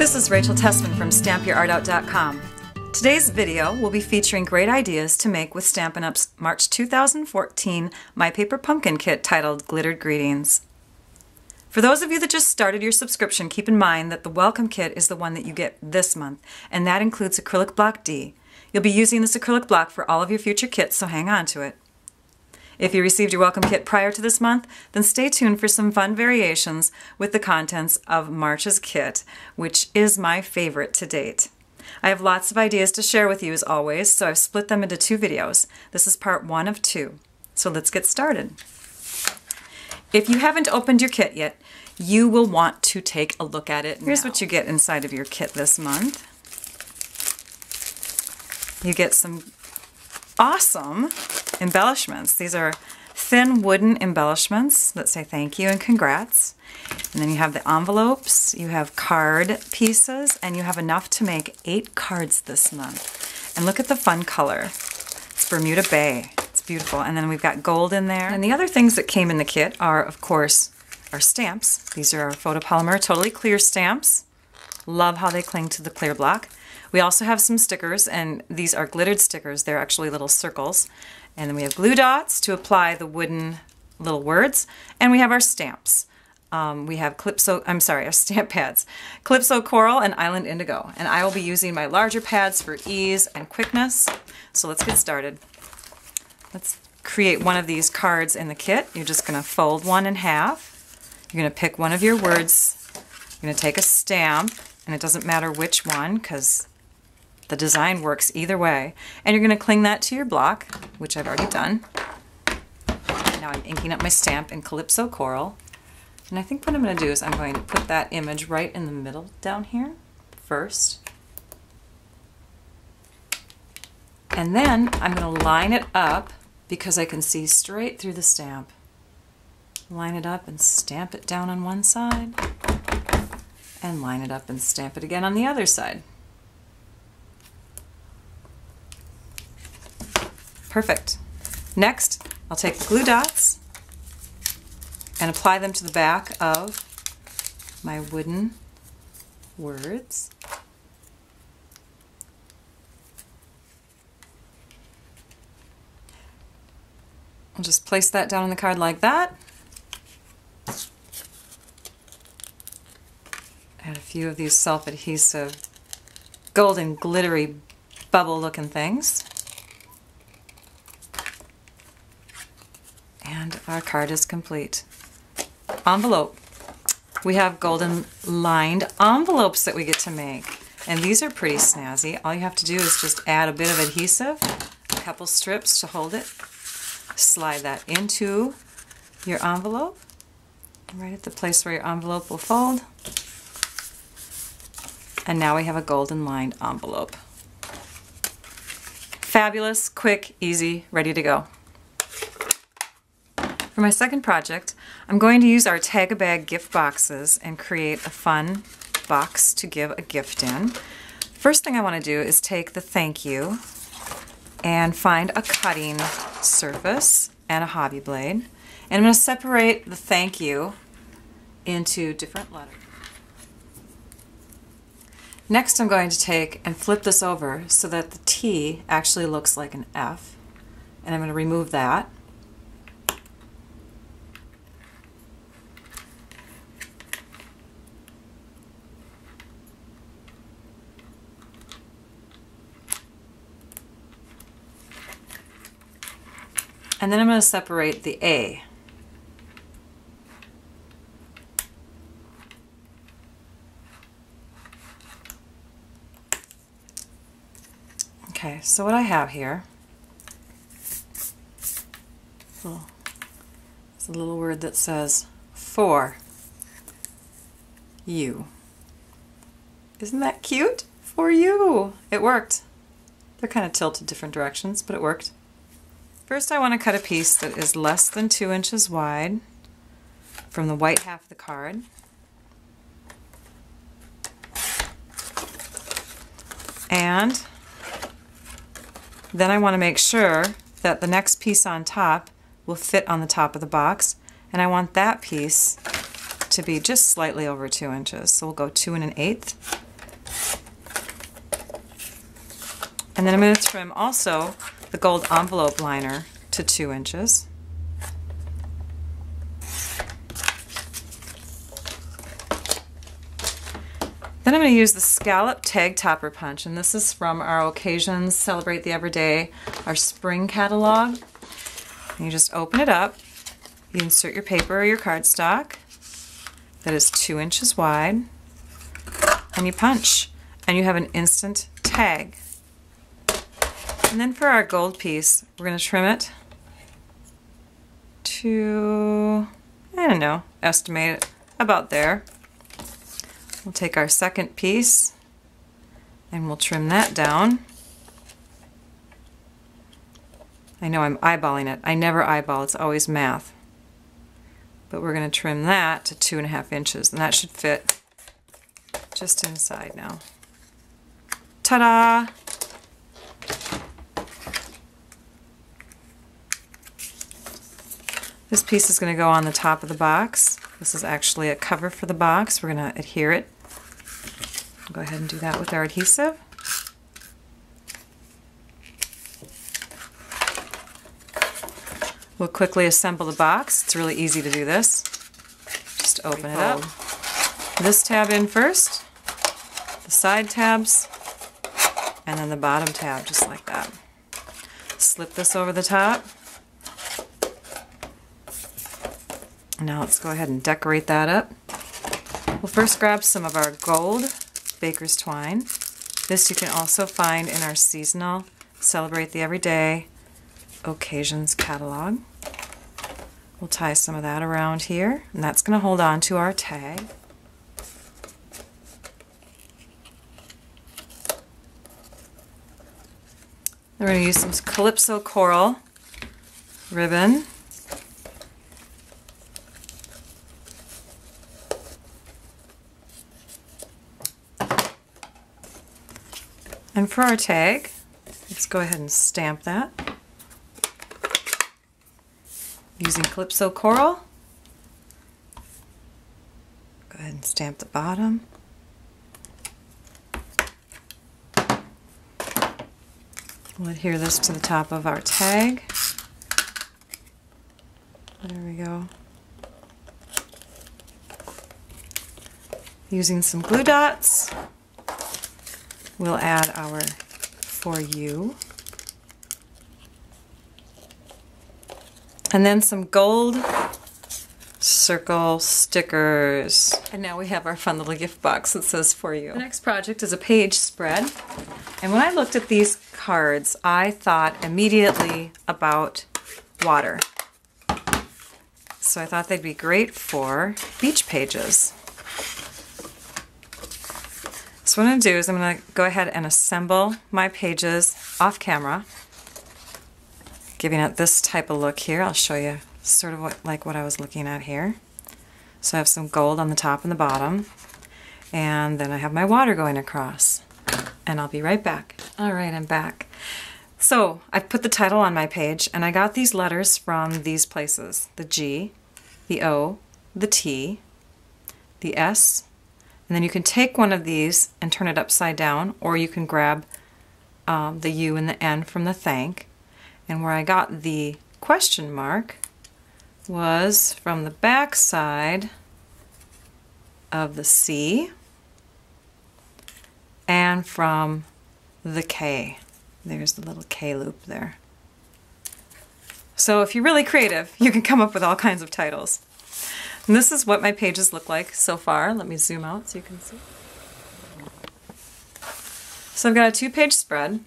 This is Rachel Tessman from StampYourArtOut.com. Today's video will be featuring great ideas to make with Stampin' Up's March 2014 My Paper Pumpkin kit titled Glittered Greetings. For those of you that just started your subscription, keep in mind that the welcome kit is the one that you get this month, and that includes acrylic block D. You'll be using this acrylic block for all of your future kits, so hang on to it. If you received your welcome kit prior to this month, then stay tuned for some fun variations with the contents of March's kit, which is my favorite to date. I have lots of ideas to share with you as always, so I've split them into two videos. This is part 1 of 2. So let's get started. If you haven't opened your kit yet, you will want to take a look at it now. Here's what you get inside of your kit this month. You get some awesome embellishments. These are thin wooden embellishments that say thank you and congrats. And then you have the envelopes, you have card pieces, and you have enough to make 8 cards this month. And look at the fun color. It's Bermuda Bay. It's beautiful. And then we've got gold in there. And the other things that came in the kit are, of course, our stamps. These are our photopolymer totally clear stamps. Love how they cling to the clear block. We also have some stickers, and these are glittered stickers. They're actually little circles. And then we have glue dots to apply the wooden little words. And we have our stamps. We have our stamp pads. Calypso Coral and Island Indigo. And I will be using my larger pads for ease and quickness. So let's get started. Let's create one of these cards in the kit. You're just going to fold one in half. You're going to pick one of your words. You're going to take a stamp, and it doesn't matter which one because the design works either way. And you're going to cling that to your block, which I've already done. Now I'm inking up my stamp in Calypso Coral. And I think what I'm going to do is I'm going to put that image right in the middle down here first. And then I'm going to line it up because I can see straight through the stamp. Line it up and stamp it down on one side. And line it up and stamp it again on the other side. Perfect. Next, I'll take the glue dots and apply them to the back of my wooden words. I'll just place that down on the card like that. Add a few of these self-adhesive golden glittery bubble looking things. And our card is complete. Envelope. We have golden lined envelopes that we get to make. And these are pretty snazzy. All you have to do is just add a bit of adhesive, a couple strips to hold it. Slide that into your envelope, right at the place where your envelope will fold. And now we have a golden lined envelope. Fabulous, quick, easy, ready to go. For my second project, I'm going to use our Tag-A-Bag gift boxes and create a fun box to give a gift in. First thing I want to do is take the thank you and find a cutting surface and a hobby blade. And I'm going to separate the thank you into different letters. Next I'm going to take and flip this over so that the T actually looks like an F. And I'm going to remove that. And then I'm going to separate the A. Okay, so what I have here is a little word that says for you. Isn't that cute? For you! It worked. They're kind of tilted different directions, but it worked. First I want to cut a piece that is less than 2 inches wide from the white half of the card. And then I want to make sure that the next piece on top will fit on the top of the box, and I want that piece to be just slightly over 2 inches. So we'll go 2 1/8. And then I'm going to trim also the gold envelope liner to 2 inches. Then I'm going to use the scallop tag topper punch, and this is from our Occasions Celebrate the Everyday, our spring catalog. And you just open it up, you insert your paper or your cardstock that is 2 inches wide, and you punch, and you have an instant tag. And then for our gold piece, we're going to trim it to, I don't know, estimate it about there. We'll take our second piece and we'll trim that down. I know I'm eyeballing it. I never eyeball, it's always math. But we're going to trim that to 2.5 inches, and that should fit just inside now. Ta-da! This piece is going to go on the top of the box. This is actually a cover for the box. We're going to adhere it. Go ahead and do that with our adhesive. We'll quickly assemble the box. It's really easy to do this. Just open it up. This tab in first, the side tabs, and then the bottom tab, just like that. Slip this over the top. Now let's go ahead and decorate that up. We'll first grab some of our gold baker's twine. This you can also find in our seasonal Celebrate the Everyday Occasions catalog. We'll tie some of that around here, and that's going to hold on to our tag. Then we're going to use some Calypso Coral ribbon. And for our tag, let's go ahead and stamp that. Using Calypso Coral. Go ahead and stamp the bottom. We'll adhere this to the top of our tag. There we go. Using some glue dots, we'll add our For You. And then some gold circle stickers. And now we have our fun little gift box that says For You. The next project is a page spread. And when I looked at these cards, I thought immediately about water. So I thought they'd be great for beach pages. So what I'm going to do is I'm going to go ahead and assemble my pages off camera, giving it this type of look here. I'll show you sort of what I was looking at here. So I have some gold on the top and the bottom, and then I have my water going across. And I'll be right back. Alright, I'm back. So I've put the title on my page, and I got these letters from these places. The G, the O, the T, the S, and then you can take one of these and turn it upside down, or you can grab the U and the N from the thank. And where I got the question mark was from the back side of the C and from the K. There's the little K loop there. So if you're really creative, you can come up with all kinds of titles. And this is what my pages look like so far. Let me zoom out so you can see. So I've got a 2-page spread.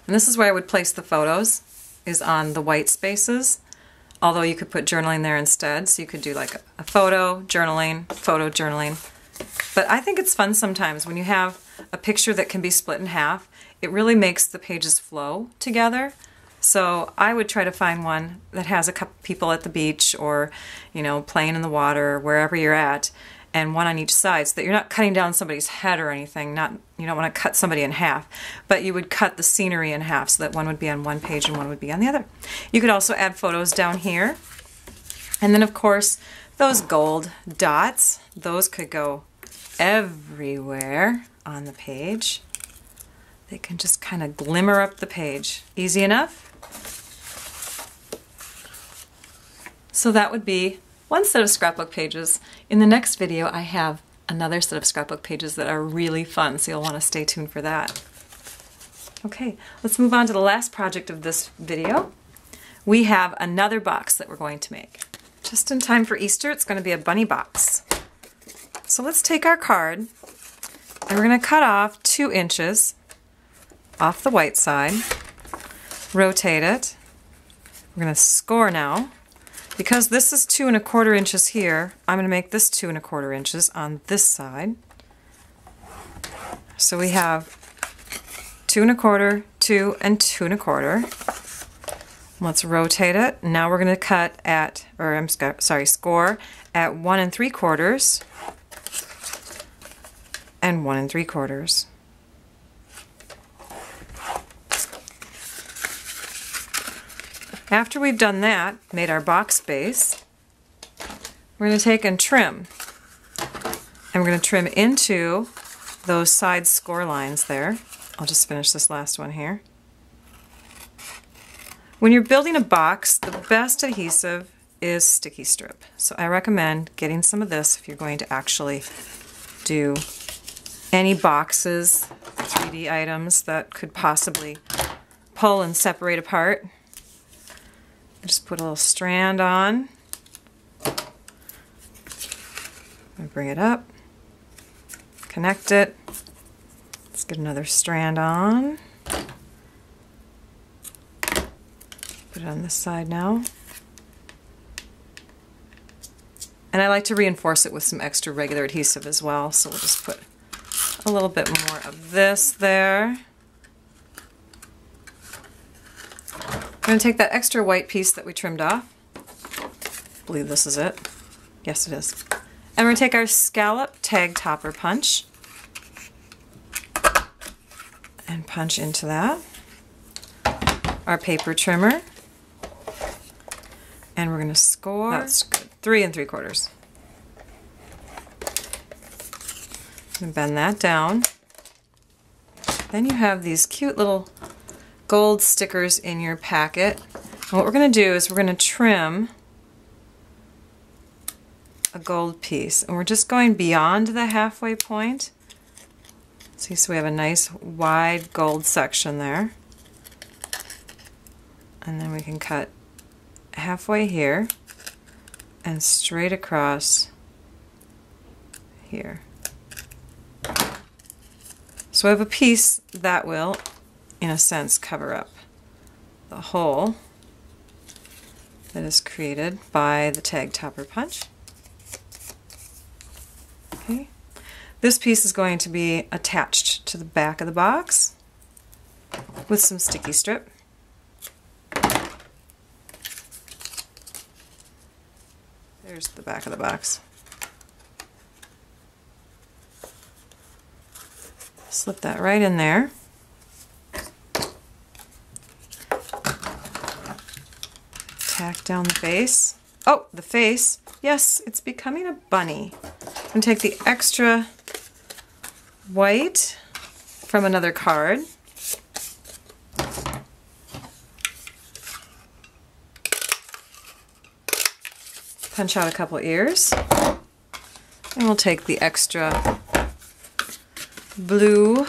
And this is where I would place the photos, is on the white spaces. Although you could put journaling there instead. So you could do like a photo, journaling, photo, journaling. But I think it's fun sometimes when you have a picture that can be split in half. It really makes the pages flow together. So I would try to find one that has a couple people at the beach, or, you know, playing in the water, wherever you're at, and one on each side, so that you're not cutting down somebody's head or anything. You don't want to cut somebody in half, but you would cut the scenery in half so that one would be on one page and one would be on the other. You could also add photos down here. And then of course, those gold dots, those could go everywhere on the page. they can just kind of glimmer up the page. Easy enough? So that would be one set of scrapbook pages. In the next video, I have another set of scrapbook pages that are really fun, so you'll want to stay tuned for that. Okay, let's move on to the last project of this video. We have another box that we're going to make. Just in time for Easter, it's going to be a bunny box. So let's take our card and we're going to cut off 2 inches off the white side, rotate it. We're going to score now. Because this is 2 1/4 inches here, I'm going to make this 2 1/4 inches on this side. So we have 2 1/4, 2 and 2 1/4. Let's rotate it. Now we're going to cut at, or I'm sorry, score at 1 3/4 and 1 3/4. After we've done that, made our box base, we're going to take and trim. And we're going to trim into those side score lines there. I'll just finish this last one here. When you're building a box, the best adhesive is sticky strip. So I recommend getting some of this if you're going to actually do any boxes, 3D items that could possibly pull and separate apart. Just put a little strand on. Bring it up, connect it. Let's get another strand on. Put it on this side now. And I like to reinforce it with some extra regular adhesive as well, so we'll just put a little bit more of this there. I'm going to take that extra white piece that we trimmed off. I believe this is it. Yes, it is. And we're going to take our scallop tag topper punch and punch into that. Our paper trimmer. And we're going to score. That's good. 3 3/4. And bend that down. Then you have these cute little gold stickers in your packet. And what we're going to do is we're going to trim a gold piece, and we're just going beyond the halfway point. See, so we have a nice wide gold section there, and then we can cut halfway here and straight across here. So I have a piece that will, in a sense, cover up the hole that is created by the tag topper punch. Okay. This piece is going to be attached to the back of the box with some sticky strip. There's the back of the box. Slip that right in there. Tack down the face. Oh, the face. Yes, it's becoming a bunny. I'm going to take the extra white from another card. Punch out a couple ears. And we'll take the extra blue.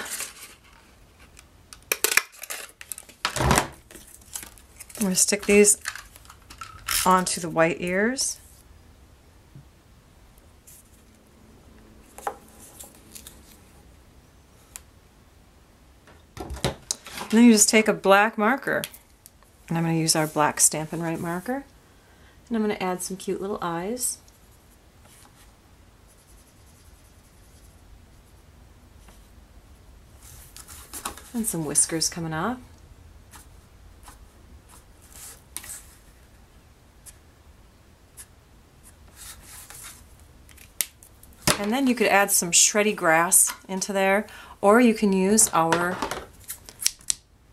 I'm going to stick these onto the white ears. And then you just take a black marker, and I'm going to use our black Stampin' Up marker, and I'm going to add some cute little eyes. And some whiskers coming off. And then you could add some shreddy grass into there, or you can use our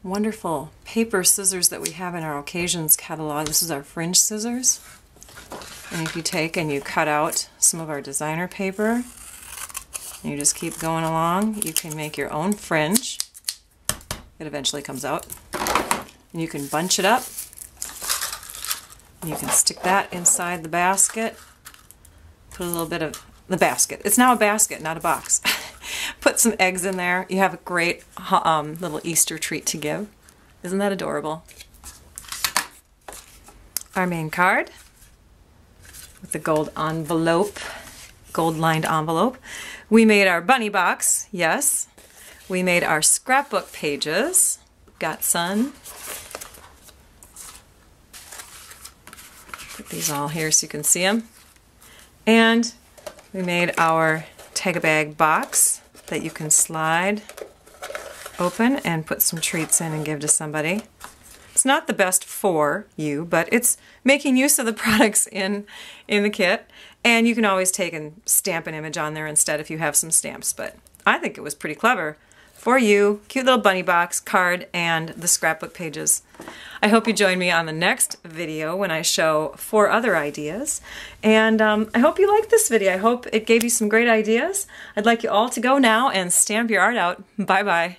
wonderful paper scissors that we have in our occasions catalog. This is our fringe scissors. And if you take and you cut out some of our designer paper, and you just keep going along, you can make your own fringe. It eventually comes out. And you can bunch it up. You can stick that inside the basket. Put a little bit of the basket. It's now a basket, not a box. Put some eggs in there. You have a great little Easter treat to give. Isn't that adorable? Our main card with the gold envelope, gold lined envelope. We made our bunny box, yes. We made our scrapbook pages. Got sun. Put these all here so you can see them. And we made our Tag-A-Bag box that you can slide open and put some treats in and give to somebody. It's not the best for you, but it's making use of the products in the kit. And you can always take and stamp an image on there instead if you have some stamps. But I think it was pretty clever for you. Cute little bunny box, card, and the scrapbook pages. I hope you join me on the next video when I show 4 other ideas. And I hope you liked this video. I hope it gave you some great ideas. I'd like you all to go now and stamp your art out. Bye-bye.